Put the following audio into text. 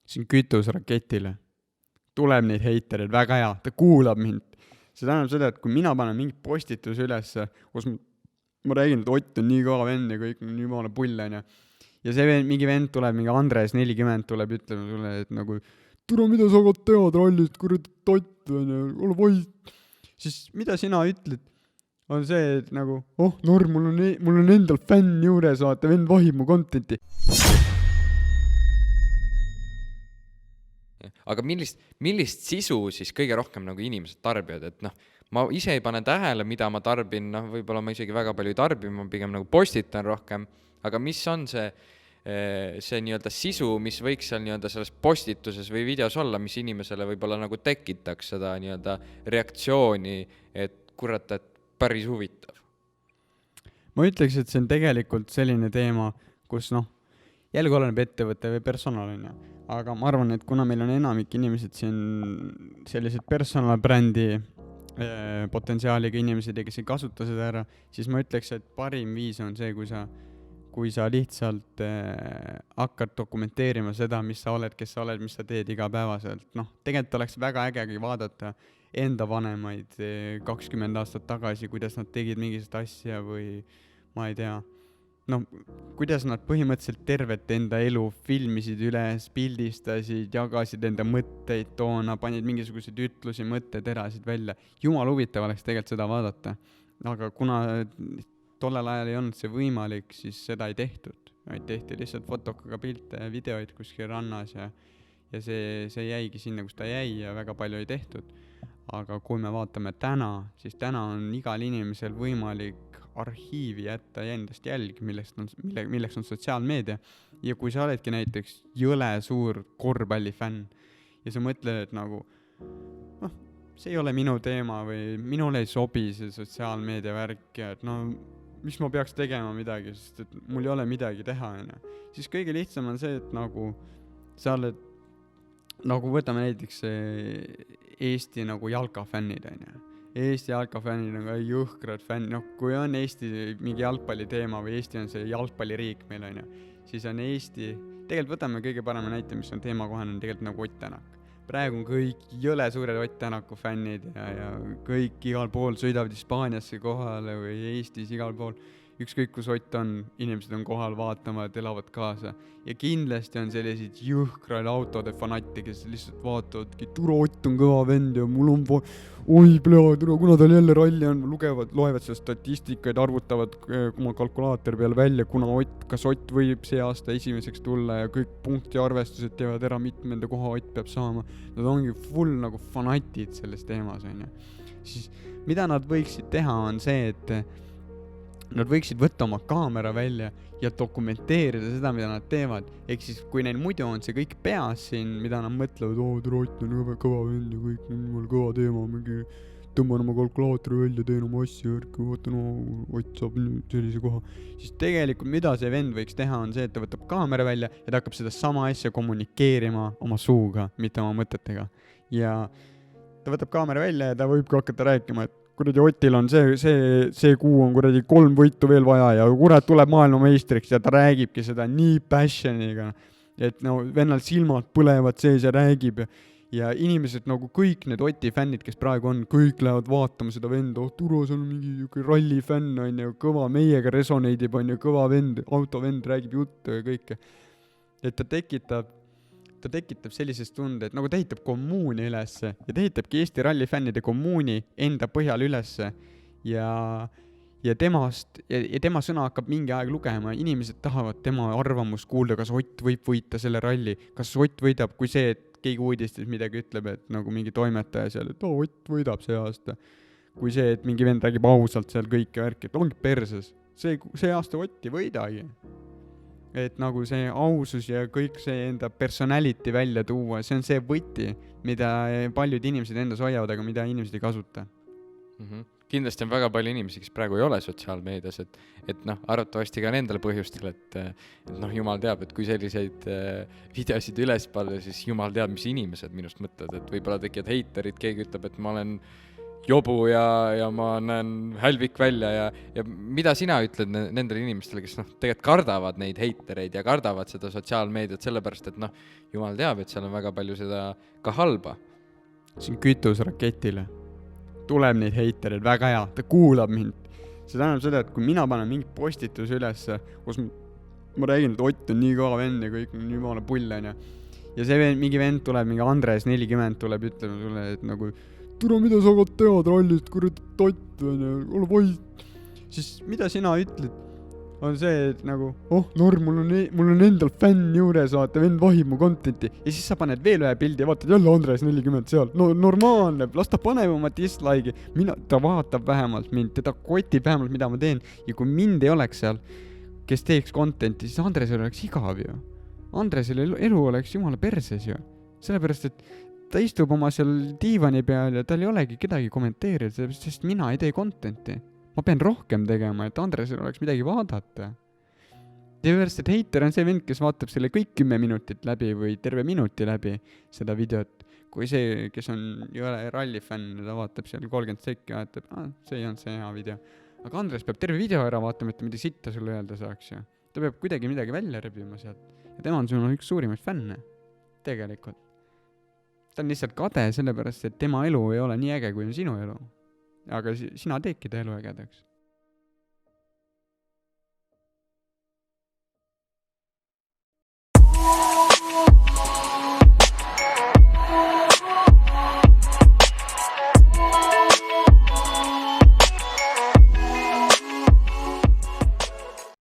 see on kütus raketile. Tuleb neid heitereid, väga hea, ta kuulab mind. See tähendab seda, et kui mina panen mingi postituse ülesse, kus ma räägin, et Ott on nii kõva vend ja kõik nii maale pull on ja see vend, mingi vend tuleb, mingi Andres 40 tuleb ütlema sulle, et nagu tule, mida sa hakkad teha trallist, kuradi Ott on ja ole vait. Siis mida sina ütled, on see, et nagu Norm, mul on endal fänn juures, vaata, vend vahib mu contenti. Aga millist sisu siis kõige rohkem nagu inimesed tarbivad, et ma ise ei pane tähele, mida ma tarbin, võib-olla ma isegi väga palju ei tarbi, ma pigem nagu postitan rohkem, aga mis on see nii-öelda sisu, mis võiks seal nii-öelda selles postituses või videos olla, mis inimesele võib-olla nagu tekitaks seda nii-öelda reaktsiooni, et kurat, et päris huvitav? Ma ütleks, et see on tegelikult selline teema, kus jälle oleneb ettevõtte või personaalina. Aga ma arvan, et kuna meil on enamik inimesed siin sellised personaalbrändi potentsiaaliga inimesed ja kes ei kasuta seda ära, siis ma ütleks, et parim viis on see, kui sa lihtsalt hakkad dokumenteerima seda, mis sa oled, kes sa oled, mis sa teed igapäevaselt. Tegelikult oleks väga äge vaadata enda vanemaid 20 aastat tagasi, kuidas nad tegid mingisugust asja või ma ei tea, kuidas nad põhimõtteliselt tervet enda elu filmisid üles, pildistasid, jagasid enda mõtteid toona, panid mingisuguseid ütlusi, mõtteterasid välja. Jumal huvitav oleks tegelikult seda vaadata. Aga kuna tollel ajal ei olnud see võimalik, siis seda ei tehtud. Tehti lihtsalt fotokaga pilte ja videoid kuskil rannas ja see jäigi sinna, kus ta jäi ja väga palju ei tehtud. Aga kui me vaatame täna, siis täna on igal inimesel võimalik arhiivi jätta endast jälg, milleks on sotsiaalmeedia. Ja kui sa oledki näiteks jõle suur korvpallifänn ja sa mõtled, et nagu, see ei ole minu teema või minule ei sobi see sotsiaalmeedia värk ja et mis ma peaks tegema midagi, sest et mul ei ole midagi teha. Siis kõige lihtsam on see, et nagu sa oled, nagu võtame näiteks Eesti nagu jalkafännid, Eesti jalkafännid on ka jõhkrad fänn, kui on Eesti mingi jalgpalli teema või Eesti on see jalgpalliriik meil siis on Eesti, tegelikult võtame kõige parema näite, mis on teemakohane, on tegelikult nagu Ott Tänak. Praegu on kõik jõle suured Ott Tänaku fännid ja kõik igal pool sõidavad Hispaaniasse kohale või Eestis igal pool. Ükskõik kus Ott on, inimesed on kohal vaatavad, elavad kaasa. Ja kindlasti on sellised jõhkrad autode fanatti, kes lihtsalt vaatavadki, turo Ott on kõva vend ja mul on kuna tal jälle ralli on, loevad seda statistikaid, arvutavad oma kalkulaatori peale välja, kas Ott võib see aasta esimeseks tulla ja kõik punkti arvestused teevad ära, mitmenda koha Ott peab saama. Nad ongi full nagu fanatid selles teemas. Siis mida nad võiksid teha on see, et nad võiksid võtta oma kaamera välja ja dokumenteerida seda, mida nad teevad. Ehk siis, kui neil muidu on see kõik peas siin, mida nad mõtlevad, Ott on kõva vend ja kõik on kõva teema, mingi tõmban oma kalkulaatori välja, teen oma asja, vaatan, Ott saab sellise koha. Siis tegelikult, mida see vend võiks teha, on see, et ta võtab kaamera välja ja ta hakkab seda sama asja kommunikeerima oma suuga, mitte oma mõtetega. Ja ta võtab kaamera välja ja ta võibki hakata rääkima, et kuradi Otil on see kuu on kuradi 3 võitu veel vaja ja kurat tuleb maailmameistriks ja ta räägibki seda nii passioniga, et vennal silmad põlevad sees ja räägib ja inimesed nagu kõik need Oti fännid, kes praegu on, kõik lähevad vaatama seda venda, Turo, see on mingi rallifänn on ju, kõva, meiega resoneidib on ju, kõva vend, autovend räägib juttu ja kõike. Et ta tekitab sellisest tunde, et nagu ta ehitab kommuuni ülesse ja ta ehitabki Eesti rallifännide kommuuni enda põhjal ülesse ja tema sõna hakkab mingi aeg lugema. Inimesed tahavad tema arvamust kuulda, kas Ott võib võita selle ralli, kas Ott võidab, kui see, et keegi uudistes midagi ütleb, et nagu mingi toimetaja seal, et Ott võidab see aasta. Kui see, et mingi vend räägib ausalt seal kõike värki, et ongi perses. See aasta Ott ei võidagi. Et nagu see ausus ja kõik see enda personality välja tuua, see on see võti, mida paljud inimesed endas hoiavad, aga mida inimesed ei kasuta. Kindlasti on väga palju inimesi, kes praegu ei ole sotsiaalmeedias, et arvatavasti ka nendel põhjustel, et jumal teab, et kui selliseid videosid üles panna, siis jumal teab, mis inimesed minust mõtlevad, et võib-olla tekivad heiterid, keegi ütleb, et ma olen jobu ja ma näen hälvik välja ja mida sina ütled nendele inimestele, kes noh, tegelikult kardavad neid heitereid ja kardavad seda sotsiaalmeediat sellepärast, et noh, jumal teab, et seal on väga palju seda ka halba. See on kütus raketile. Tuleb neid heitereid, väga hea, ta kuulab mind. See tähendab seda, et kui mina panen mingi postitus ülesse, kus ma räägin, et Ott on nii kõva vend ja kõik nii maale pull on ja see vend, mingi vend tuleb, mingi Andres 40 tuleb ütlema sulle, et nagu tule, mida sa hakkad teha trallist, kurat Ott on ja ole vait. Siis mida sina ütled, on see, et nagu Norm, mul on endal fänn juures, vaata, vend vahib mu contenti ja siis sa paned veel ühe pildi ja vaatad jälle Andres 40 seal. No normaalne, las ta paneb oma dislike'i, ta vaatab vähemalt mind, teda kotib vähemalt, mida ma teen ja kui mind ei oleks seal, kes teeks contenti, siis Andresel oleks igav ju. Andresel elu oleks jumala perses ju. Sellepärast, et ta istub oma seal diivani peal ja tal ei olegi kedagi kommenteerida, sest mina ei tee contenti. Ma pean rohkem tegema, et Andresel oleks midagi vaadata. Sellepärast, et heiter on see vend, kes vaatab selle kõik 10 minutit läbi või terve minuti läbi seda videot. Kui see, kes on jõle rallifänn, ta vaatab seal 30 sekki ja vaatab, see on see hea video. Aga Andres peab terve video ära vaatama, et mida sitta sulle öelda saaks ju. Ta peab kuidagi midagi välja rebima sealt. Ja tema on sul üks suurimaid fänne. Tegelikult. Ta on lihtsalt kade sellepärast, et tema elu ei ole nii äge, kui on sinu elu. Aga sina teedki ta elu ägedaks.